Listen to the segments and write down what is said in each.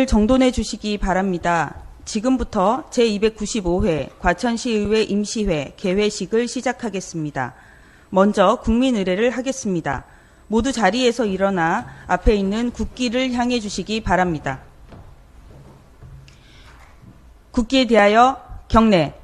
의원을 정돈해 주시기 바랍니다. 지금부터 제295회 과천시의회 임시회 개회식을 시작하겠습니다. 먼저 국민의례를 하겠습니다. 모두 자리에서 일어나 앞에 있는 국기를 향해 주시기 바랍니다. 국기에 대하여 경례.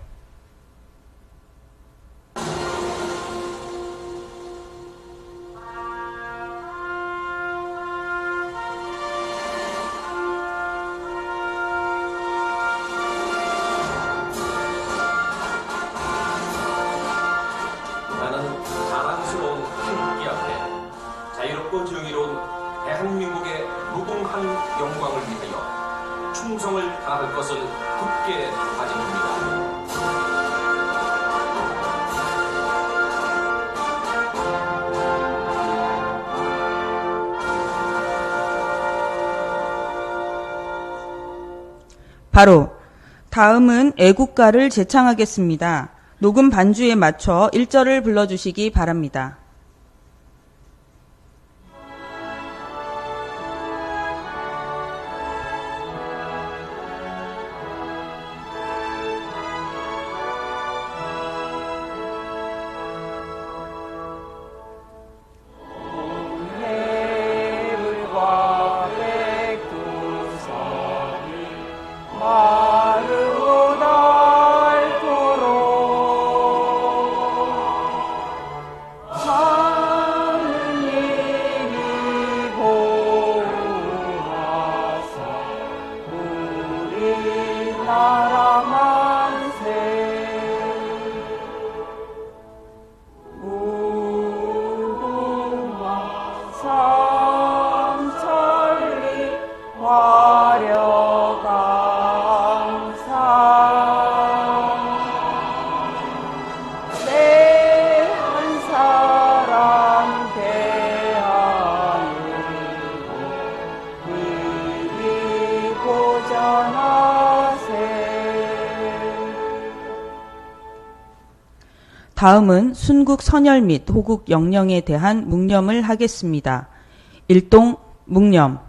나는 자랑스러운 한국기 앞에 자유롭고 정의로운 대한민국의 무궁한 영광을 위하여 충성을 다할 것을 굳게 다짐합니다. 바로 다음은 애국가를 제창하겠습니다. 녹음 반주에 맞춰 1절을 불러주시기 바랍니다. 해물과 백두산이 마르고 닳도록 하느님이 보호하사 우리나라 만세 무궁화 삼천리 화려강산 내 한 사람 대하여도 이리 고전하세. 다음은 순국 선열 및 호국 영령에 대한 묵념을 하겠습니다. 일동 묵념.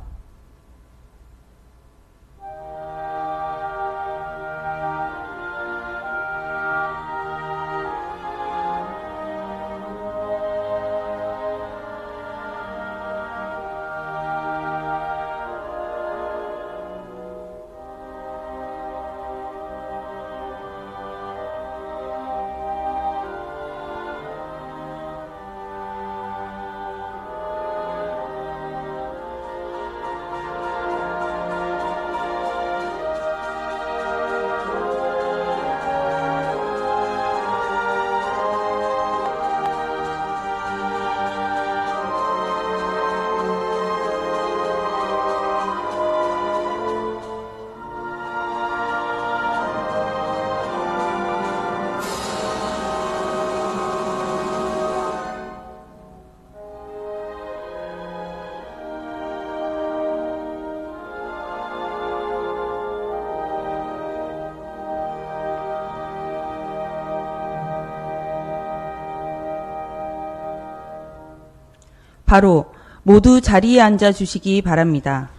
바로 모두 자리에 앉아 주시기 바랍니다.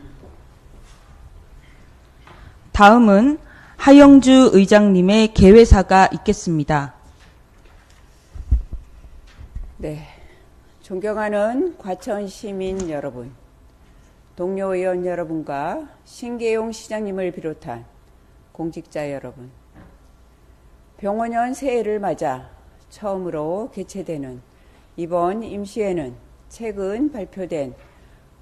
다음은 하영주 의장님의 개회사가 있겠습니다. 네, 존경하는 과천 시민 여러분, 동료 의원 여러분과 신계용 시장님을 비롯한 공직자 여러분, 병원연 새해를 맞아 처음으로 개최되는 이번 임시회는 최근 발표된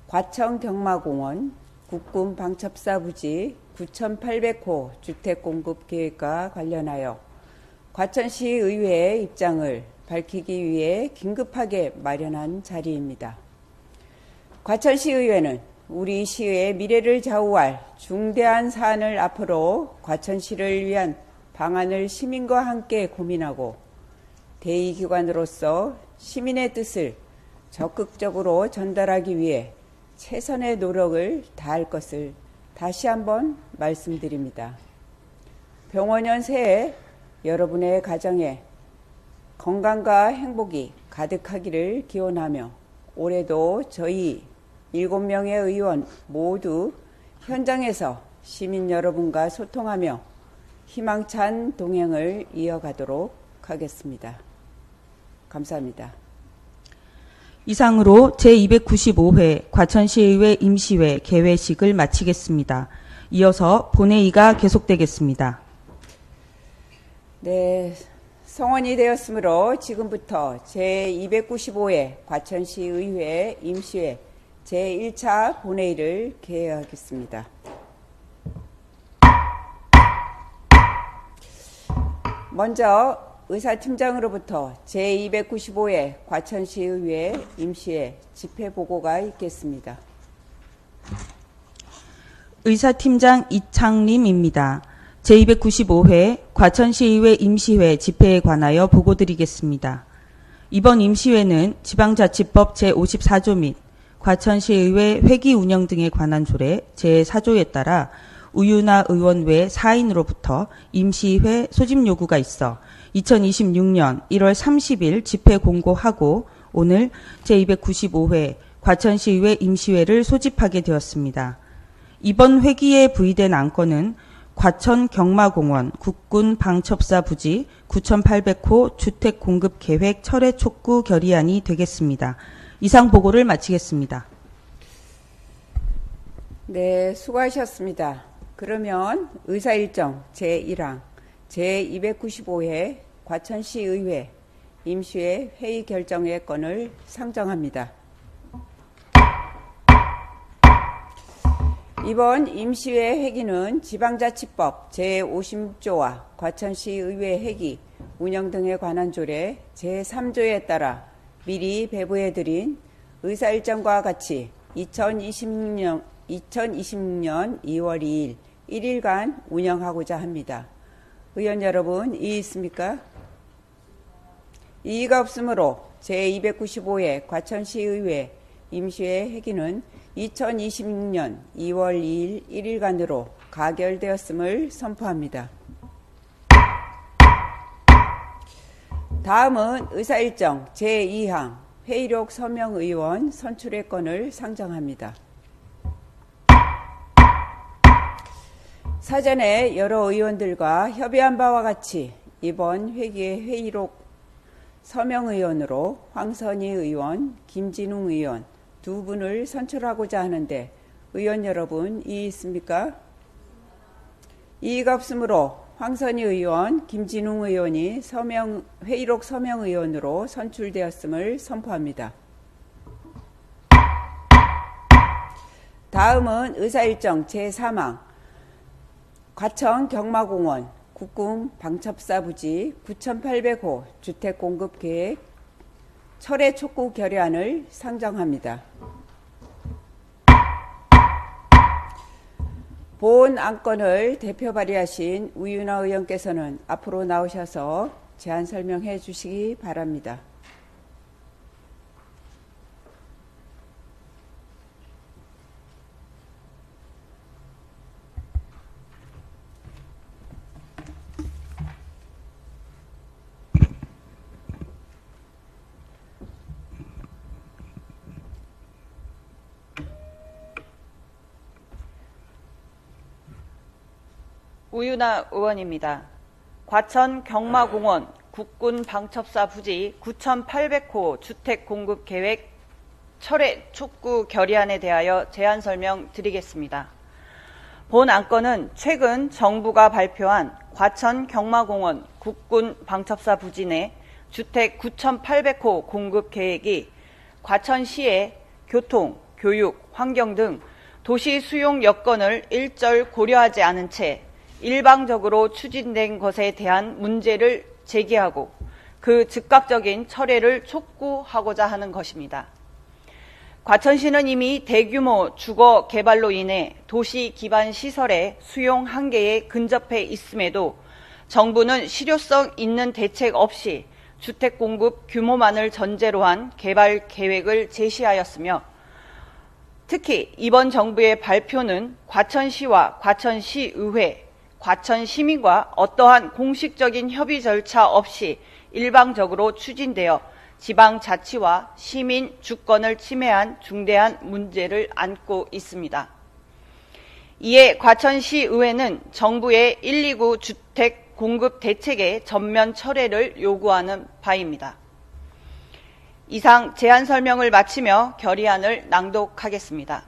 과천경마공원 국군 방첩사 부지 9,800호 주택공급계획과 관련하여 과천시 의회의 입장을 밝히기 위해 긴급하게 마련한 자리입니다. 과천시 의회는 우리 시의 미래를 좌우할 중대한 사안을 앞으로 과천시를 위한 방안을 시민과 함께 고민하고 대의기관으로서 시민의 뜻을 적극적으로 전달하기 위해 최선의 노력을 다할 것을 다시 한번 말씀드립니다. 병원연 새해 여러분의 가정에 건강과 행복이 가득하기를 기원하며 올해도 저희 7명의 의원 모두 현장에서 시민 여러분과 소통하며 희망찬 동행을 이어가도록 하겠습니다. 감사합니다. 이상으로 제295회 과천시의회 임시회 개회식을 마치겠습니다. 이어서 본회의가 계속되겠습니다. 네, 성원이 되었으므로 지금부터 제295회 과천시의회 임시회 제1차 본회의를 개회하겠습니다. 먼저 의사팀장으로부터 제295회 과천시의회 임시회 집회보고가 있겠습니다. 의사팀장 이창림입니다. 제295회 과천시의회 임시회 집회에 관하여 보고드리겠습니다. 이번 임시회는 지방자치법 제54조 및 과천시의회 회기 운영 등에 관한 조례 제4조에 따라 우유나 의원 외 4인으로부터 임시회 소집 요구가 있어 2026년 1월 30일 집회 공고하고 오늘 제295회 과천시의회 임시회를 소집하게 되었습니다. 이번 회기에 부의된 안건은 과천 경마공원 국군 방첩사 부지 9,800호 주택 공급 계획 철회 촉구 결의안이 되겠습니다. 이상 보고를 마치겠습니다. 네, 수고하셨습니다. 그러면 의사일정 제1항 제295회 과천시의회 임시회 회의 결정의 건을 상정합니다. 이번 임시회 회기는 지방자치법 제50조와 과천시의회 회기 운영 등에 관한 조례 제3조에 따라 미리 배부해드린 의사일정과 같이 2026년 2월 2일 1일간 운영하고자 합니다. 의원 여러분, 이의 있습니까? 이의가 없으므로 제295회 과천시의회 임시회 회기는 2026년 2월 2일 1일간으로 가결되었음을 선포합니다. 다음은 의사일정 제2항 회의록 서명 의원 선출의 건을 상정합니다. 사전에 여러 의원들과 협의한 바와 같이 이번 회기의 회의록 서명 의원으로 황선희 의원, 김진웅 의원 두 분을 선출하고자 하는데 의원 여러분, 이의 있습니까? 이의가 없으므로 황선희 의원, 김진웅 의원이 회의록 서명 의원으로 선출되었음을 선포합니다. 다음은 의사일정 제3항 과천 경마공원 국군 방첩사 부지 9,800호 주택공급계획 철회 촉구 결의안을 상정합니다. 본 안건을 대표 발의하신 우윤아 의원께서는 앞으로 나오셔서 제안 설명해 주시기 바랍니다. 우윤아 의원입니다. 과천 경마공원 국군 방첩사 부지 9,800호 주택 공급 계획 철회 촉구 결의안에 대하여 제안 설명 드리겠습니다. 본 안건은 최근 정부가 발표한 과천 경마공원 국군 방첩사 부지 내 주택 9,800호 공급 계획이 과천시의 교통, 교육, 환경 등 도시 수용 여건을 일절 고려하지 않은 채 일방적으로 추진된 것에 대한 문제를 제기하고 그 즉각적인 철회를 촉구하고자 하는 것입니다. 과천시는 이미 대규모 주거 개발로 인해 도시 기반 시설의 수용 한계에 근접해 있음에도 정부는 실효성 있는 대책 없이 주택 공급 규모만을 전제로 한 개발 계획을 제시하였으며 특히 이번 정부의 발표는 과천시와 과천시의회, 과천시민과 어떠한 공식적인 협의 절차 없이 일방적으로 추진되어 지방자치와 시민 주권을 침해한 중대한 문제를 안고 있습니다. 이에 과천시 의회는 정부의 129 주택 공급 대책의 전면 철회를 요구하는 바입니다. 이상 제안 설명을 마치며 결의안을 낭독하겠습니다.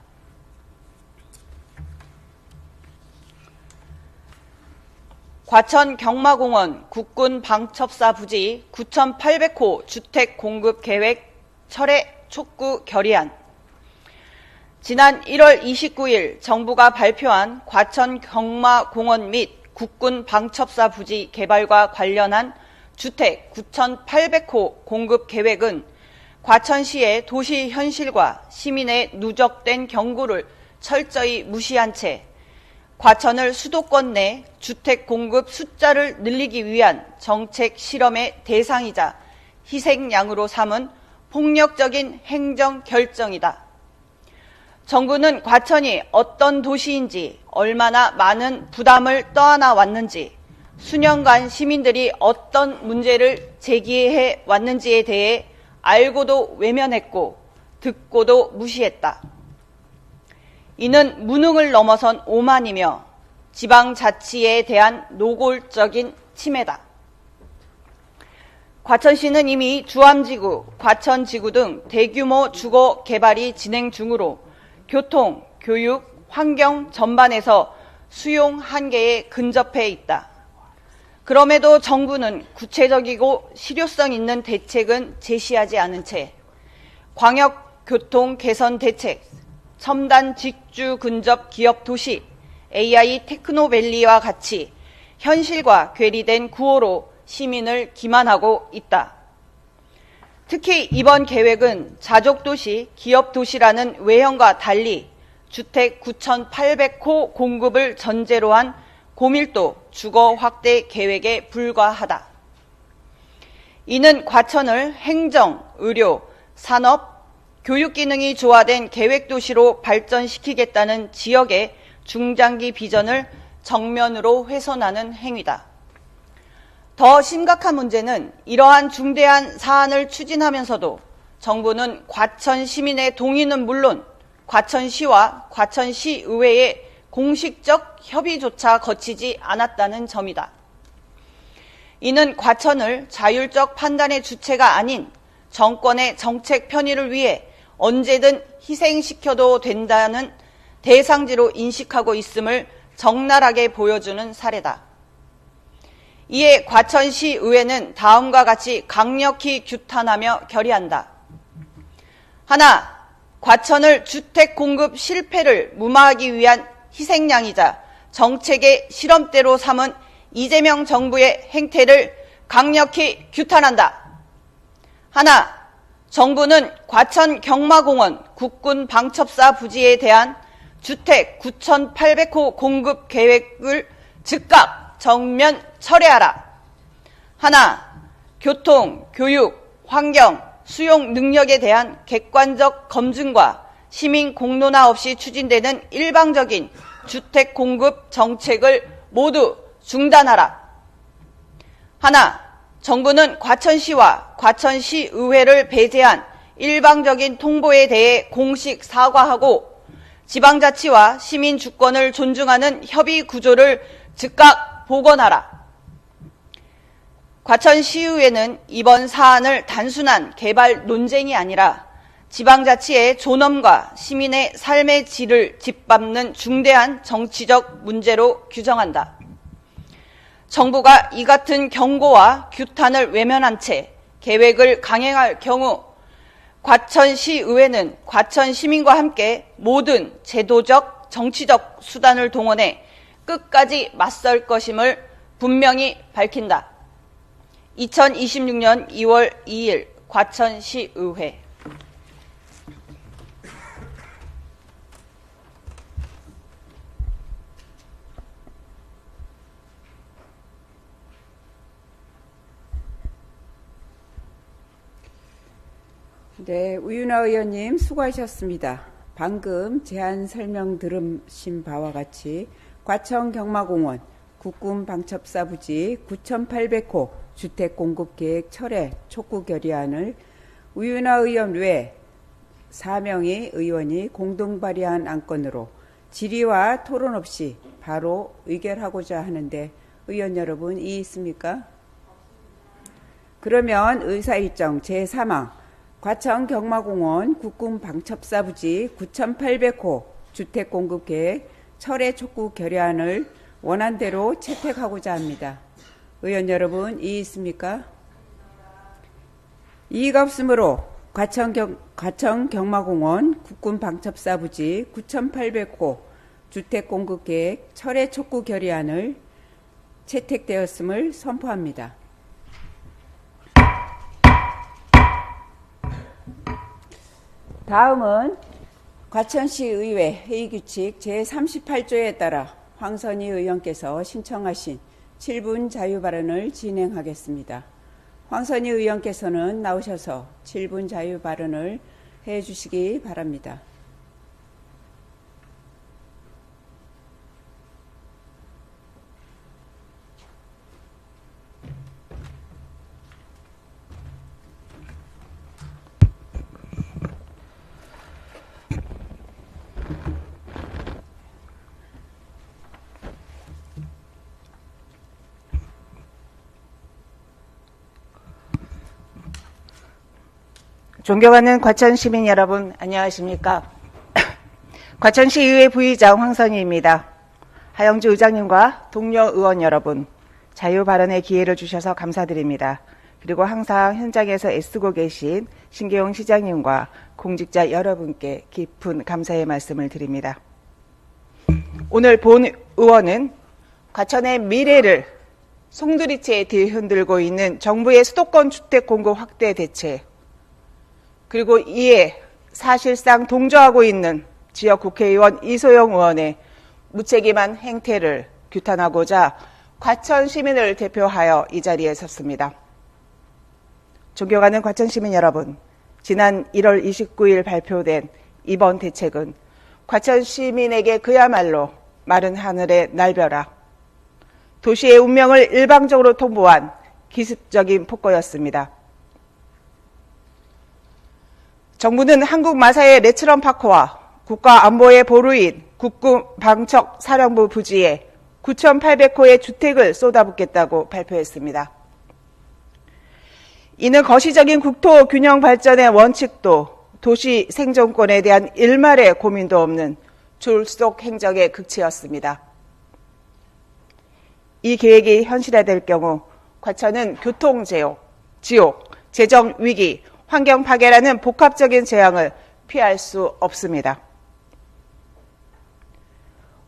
과천 경마공원 국군 방첩사 부지 9,800호 주택 공급 계획 철회 촉구 결의안. 지난 1월 29일 정부가 발표한 과천 경마공원 및 국군 방첩사 부지 개발과 관련한 주택 9,800호 공급 계획은 과천시의 도시 현실과 시민의 누적된 경고를 철저히 무시한 채 과천을 수도권 내 주택 공급 숫자를 늘리기 위한 정책 실험의 대상이자 희생양으로 삼은 폭력적인 행정 결정이다. 정부는 과천이 어떤 도시인지, 얼마나 많은 부담을 떠안아 왔는지, 수년간 시민들이 어떤 문제를 제기해 왔는지에 대해 알고도 외면했고 듣고도 무시했다. 이는 무능을 넘어선 오만이며 지방자치에 대한 노골적인 침해다. 과천시는 이미 주암지구, 과천지구 등 대규모 주거 개발이 진행 중으로 교통, 교육, 환경 전반에서 수용 한계에 근접해 있다. 그럼에도 정부는 구체적이고 실효성 있는 대책은 제시하지 않은 채 광역교통 개선 대책, 첨단 직주 근접 기업 도시, AI 테크노밸리와 같이 현실과 괴리된 구호로 시민을 기만하고 있다. 특히 이번 계획은 자족도시, 기업도시라는 외형과 달리 주택 9,800호 공급을 전제로 한 고밀도 주거 확대 계획에 불과하다. 이는 과천을 행정, 의료, 산업, 교육 기능이 조화된 계획도시로 발전시키겠다는 지역의 중장기 비전을 정면으로 훼손하는 행위다. 더 심각한 문제는 이러한 중대한 사안을 추진하면서도 정부는 과천 시민의 동의는 물론 과천시와 과천시의회의 공식적 협의조차 거치지 않았다는 점이다. 이는 과천을 자율적 판단의 주체가 아닌 정권의 정책 편의를 위해 언제든 희생시켜도 된다는 대상지로 인식하고 있음을 적나라하게 보여주는 사례다. 이에 과천시 의회는 다음과 같이 강력히 규탄하며 결의한다. 하나, 과천을 주택 공급 실패를 무마하기 위한 희생양이자 정책의 실험대로 삼은 이재명 정부의 행태를 강력히 규탄한다. 하나, 정부는 과천 경마공원 국군 방첩사 부지에 대한 주택 9,800호 공급 계획을 즉각 정면 철회하라. 하나, 교통, 교육, 환경, 수용 능력에 대한 객관적 검증과 시민 공론화 없이 추진되는 일방적인 주택 공급 정책을 모두 중단하라. 하나, 정부는 과천시와 과천시의회를 배제한 일방적인 통보에 대해 공식 사과하고 지방자치와 시민 주권을 존중하는 협의 구조를 즉각 복원하라. 과천시의회는 이번 사안을 단순한 개발 논쟁이 아니라 지방자치의 존엄과 시민의 삶의 질을 짓밟는 중대한 정치적 문제로 규정한다. 정부가 이 같은 경고와 규탄을 외면한 채 계획을 강행할 경우 과천시의회는 과천 시민과 함께 모든 제도적, 정치적 수단을 동원해 끝까지 맞설 것임을 분명히 밝힌다. 2026년 2월 2일 과천시의회. 네, 우윤아 의원님 수고하셨습니다. 방금 제안 설명 들으신 바와 같이 과천 경마공원 국군 방첩사 부지 9,800호 주택 공급 계획 철회 촉구 결의안을 우윤아 의원 외 4명의 의원이 공동 발의한 안건으로 질의와 토론 없이 바로 의결하고자 하는데 의원 여러분 이의 있습니까? 그러면 의사일정 제3항 과천 경마공원 국군 방첩사 부지 9,800호 주택공급계획 철회 촉구 결의안을 원안대로 채택하고자 합니다. 의원 여러분 이의 있습니까? 이의가 없으므로 과천 경마공원 국군 방첩사 부지 9,800호 주택공급계획 철회 촉구 결의안을 채택되었음을 선포합니다. 다음은 과천시의회 회의규칙 제38조에 따라 황선희 의원께서 신청하신 7분 자유발언을 진행하겠습니다. 황선희 의원께서는 나오셔서 7분 자유발언을 해주시기 바랍니다. 존경하는 과천 시민 여러분, 안녕하십니까? 과천시의회 부의장 황선희입니다. 하영주 의장님과 동료 의원 여러분, 자유 발언의 기회를 주셔서 감사드립니다. 그리고 항상 현장에서 애쓰고 계신 신계용 시장님과 공직자 여러분께 깊은 감사의 말씀을 드립니다. 오늘 본 의원은 과천의 미래를 송두리째 뒤흔들고 있는 정부의 수도권 주택 공급 확대 대책, 그리고 이에 사실상 동조하고 있는 지역 국회의원 이소영 의원의 무책임한 행태를 규탄하고자 과천 시민을 대표하여 이 자리에 섰습니다. 존경하는 과천 시민 여러분, 지난 1월 29일 발표된 이번 대책은 과천 시민에게 그야말로 마른 하늘의 날벼락, 도시의 운명을 일방적으로 통보한 기습적인 폭거였습니다. 정부는 한국 마사의 레츠런 파크와 국가안보의 보루인 국군 방첩 사령부 부지에 9,800호의 주택을 쏟아붓겠다고 발표했습니다. 이는 거시적인 국토 균형 발전의 원칙도 도시 생존권에 대한 일말의 고민도 없는 졸속 행정의 극치였습니다. 이 계획이 현실화될 경우 과천은 교통지옥, 재정위기, 환경 파괴라는 복합적인 재앙을 피할 수 없습니다.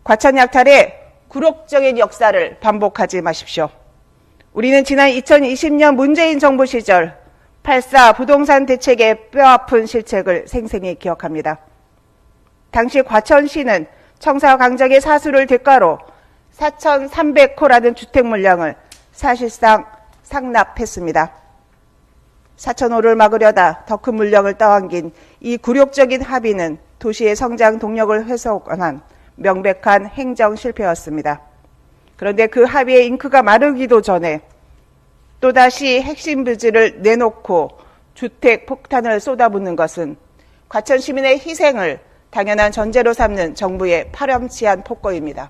과천 약탈의 굴욕적인 역사를 반복하지 마십시오. 우리는 지난 2020년 문재인 정부 시절 8.4 부동산 대책의 뼈아픈 실책을 생생히 기억합니다. 당시 과천시는 청사 강정의 사수를 대가로 4,300호라는 주택 물량을 사실상 상납했습니다. 4,000호를 막으려다 더 큰 물량을 떠안긴 이 굴욕적인 합의는 도시의 성장 동력을 훼손한 명백한 행정 실패였습니다. 그런데 그 합의의 잉크가 마르기도 전에 또다시 핵심 부지를 내놓고 주택 폭탄을 쏟아붓는 것은 과천 시민의 희생을 당연한 전제로 삼는 정부의 파렴치한 폭거입니다.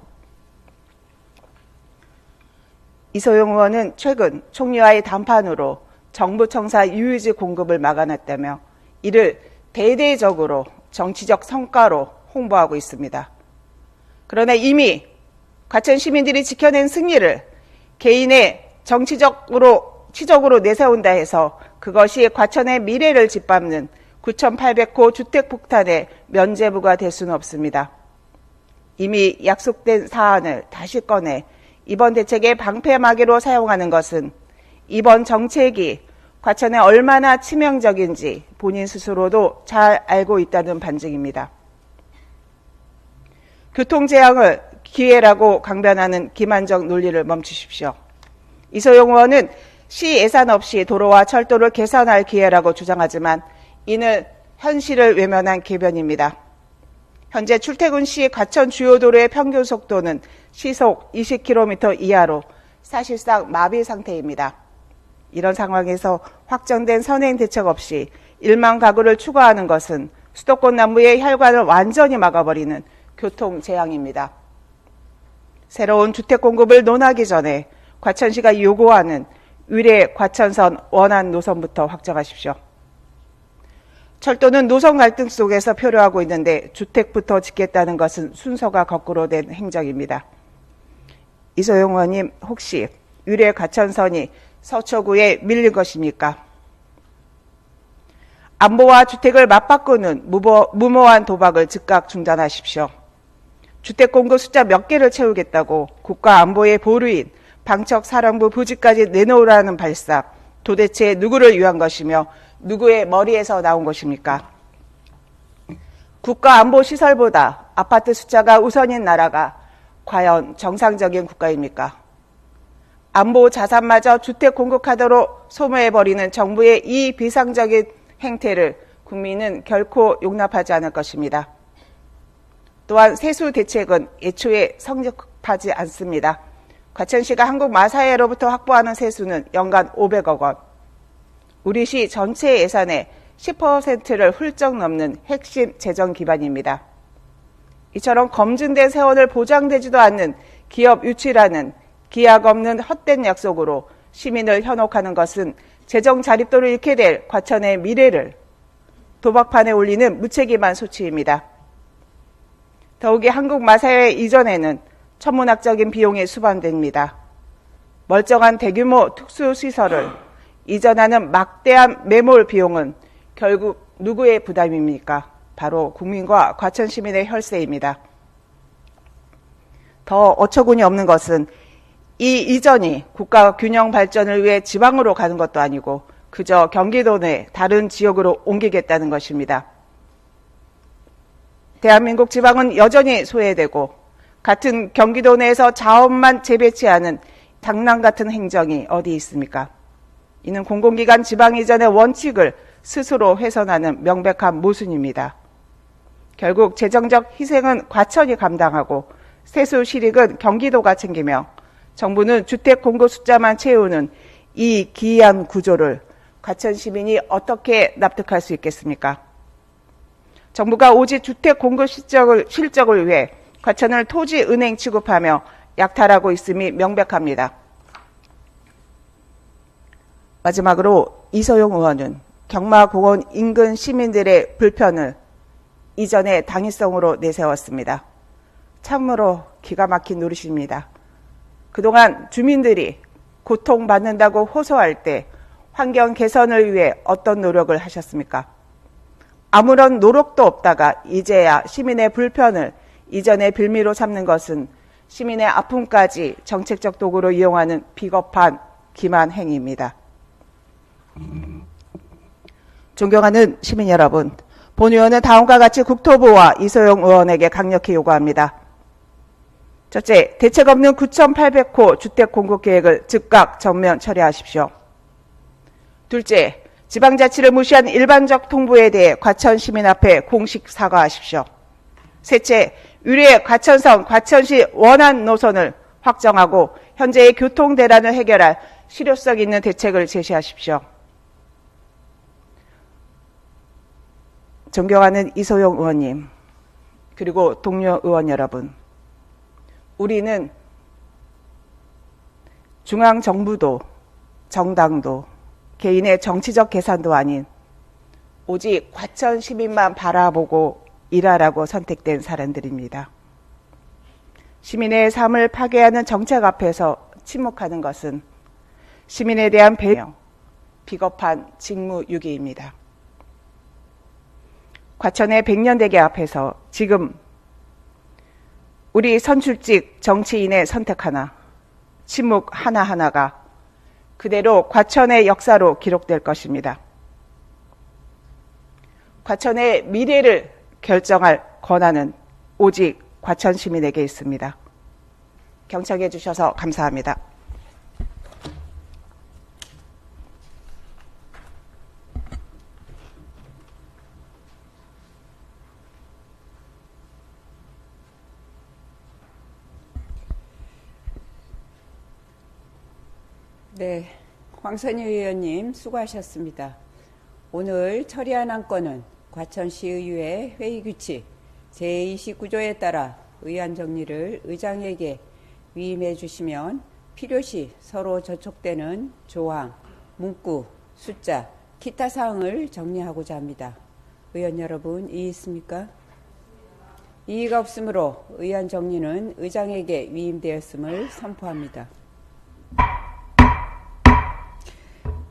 이소영 의원은 최근 총리와의 담판으로 정부 청사 유유지 공급을 막아냈다며 이를 대대적으로 정치적 성과로 홍보하고 있습니다. 그러나 이미 과천 시민들이 지켜낸 승리를 개인의 정치적으로 내세운다 해서 그것이 과천의 미래를 짓밟는 9,800호 주택폭탄의 면죄부가 될 수는 없습니다. 이미 약속된 사안을 다시 꺼내 이번 대책의 방패막이로 사용하는 것은 이번 정책이 과천에 얼마나 치명적인지 본인 스스로도 잘 알고 있다는 반증입니다. 교통재앙을 기회라고 강변하는 기만적 논리를 멈추십시오. 이소영 의원은 시 예산 없이 도로와 철도를 개선할 기회라고 주장하지만 이는 현실을 외면한 궤변입니다. 현재 출퇴근 시 과천 주요 도로의 평균 속도는 시속 20km 이하로 사실상 마비 상태입니다. 이런 상황에서 확정된 선행 대책 없이 1만 가구를 추가하는 것은 수도권 남부의 혈관을 완전히 막아버리는 교통재앙입니다. 새로운 주택 공급을 논하기 전에 과천시가 요구하는 위례 과천선 원안 노선부터 확정하십시오. 철도는 노선 갈등 속에서 표류하고 있는데 주택부터 짓겠다는 것은 순서가 거꾸로 된 행정입니다. 이소영 의원님, 혹시 위례 과천선이 서초구에 밀린 것입니까? 안보와 주택을 맞바꾸는 무모한 도박을 즉각 중단하십시오. 주택 공급 숫자 몇 개를 채우겠다고 국가 안보의 보루인 방척사령부 부지까지 내놓으라는 발상, 도대체 누구를 위한 것이며 누구의 머리에서 나온 것입니까? 국가 안보 시설보다 아파트 숫자가 우선인 나라가 과연 정상적인 국가입니까? 안보 자산마저 주택 공급 카드로 소모해버리는 정부의 이 비상적인 행태를 국민은 결코 용납하지 않을 것입니다. 또한 세수 대책은 애초에 성립하지 않습니다. 과천시가 한국마사회로부터 확보하는 세수는 연간 500억 원, 우리 시 전체 예산의 10%를 훌쩍 넘는 핵심 재정 기반입니다. 이처럼 검증된 세원을 보장되지도 않는 기업 유치라는 기약 없는 헛된 약속으로 시민을 현혹하는 것은 재정 자립도를 잃게 될 과천의 미래를 도박판에 올리는 무책임한 소치입니다. 더욱이 한국마사회 이전에는 천문학적인 비용이 수반됩니다. 멀쩡한 대규모 특수시설을 이전하는 막대한 매몰 비용은 결국 누구의 부담입니까? 바로 국민과 과천 시민의 혈세입니다. 더 어처구니 없는 것은 이 이전이 국가 균형 발전을 위해 지방으로 가는 것도 아니고 그저 경기도 내 다른 지역으로 옮기겠다는 것입니다. 대한민국 지방은 여전히 소외되고 같은 경기도 내에서 자원만 재배치하는 당랑 같은 행정이 어디 있습니까? 이는 공공기관 지방 이전의 원칙을 스스로 훼손하는 명백한 모순입니다. 결국 재정적 희생은 과천이 감당하고 세수 실익은 경기도가 챙기며 정부는 주택 공급 숫자만 채우는 이 기이한 구조를 과천 시민이 어떻게 납득할 수 있겠습니까? 정부가 오직 주택 공급 실적을 위해 과천을 토지은행 취급하며 약탈하고 있음이 명백합니다. 마지막으로 이소영 의원은 경마공원 인근 시민들의 불편을 이전의 당위성으로 내세웠습니다. 참으로 기가 막힌 노릇입니다. 그동안 주민들이 고통받는다고 호소할 때 환경 개선을 위해 어떤 노력을 하셨습니까? 아무런 노력도 없다가 이제야 시민의 불편을 이전의 빌미로 삼는 것은 시민의 아픔까지 정책적 도구로 이용하는 비겁한 기만 행위입니다. 존경하는 시민 여러분, 본 의원은 다음과 같이 국토부와 이소영 의원에게 강력히 요구합니다. 첫째, 대책 없는 9,800호 주택 공급 계획을 즉각 전면 처리하십시오. 둘째, 지방자치를 무시한 일반적 통보에 대해 과천 시민 앞에 공식 사과하십시오. 셋째, 위례 과천선 과천시 원안 노선을 확정하고 현재의 교통 대란을 해결할 실효성 있는 대책을 제시하십시오. 존경하는 이소영 의원님, 그리고 동료 의원 여러분, 우리는 중앙정부도 정당도 개인의 정치적 계산도 아닌 오직 과천 시민만 바라보고 일하라고 선택된 사람들입니다. 시민의 삶을 파괴하는 정책 앞에서 침묵하는 것은 시민에 대한 배려, 비겁한 직무유기입니다. 과천의 백년대계 앞에서 지금 우리 선출직 정치인의 선택 하나, 침묵 하나하나가 그대로 과천의 역사로 기록될 것입니다. 과천의 미래를 결정할 권한은 오직 과천 시민에게 있습니다. 경청해 주셔서 감사합니다. 네, 황선희 의원님 수고하셨습니다. 오늘 처리한 안건은 과천시의회 회의규칙 제29조에 따라 의안 정리를 의장에게 위임해 주시면 필요시 서로 저촉되는 조항, 문구, 숫자, 기타 사항을 정리하고자 합니다. 의원 여러분, 이의 있습니까? 이의가 없으므로 의안 정리는 의장에게 위임되었음을 선포합니다.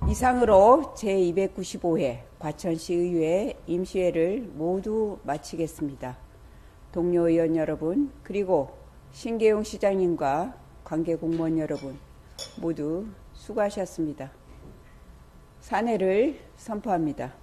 이상으로 제295회 과천시의회 임시회를 모두 마치겠습니다. 동료 의원 여러분, 그리고 신계용 시장님과 관계 공무원 여러분 모두 수고하셨습니다. 산회를 선포합니다.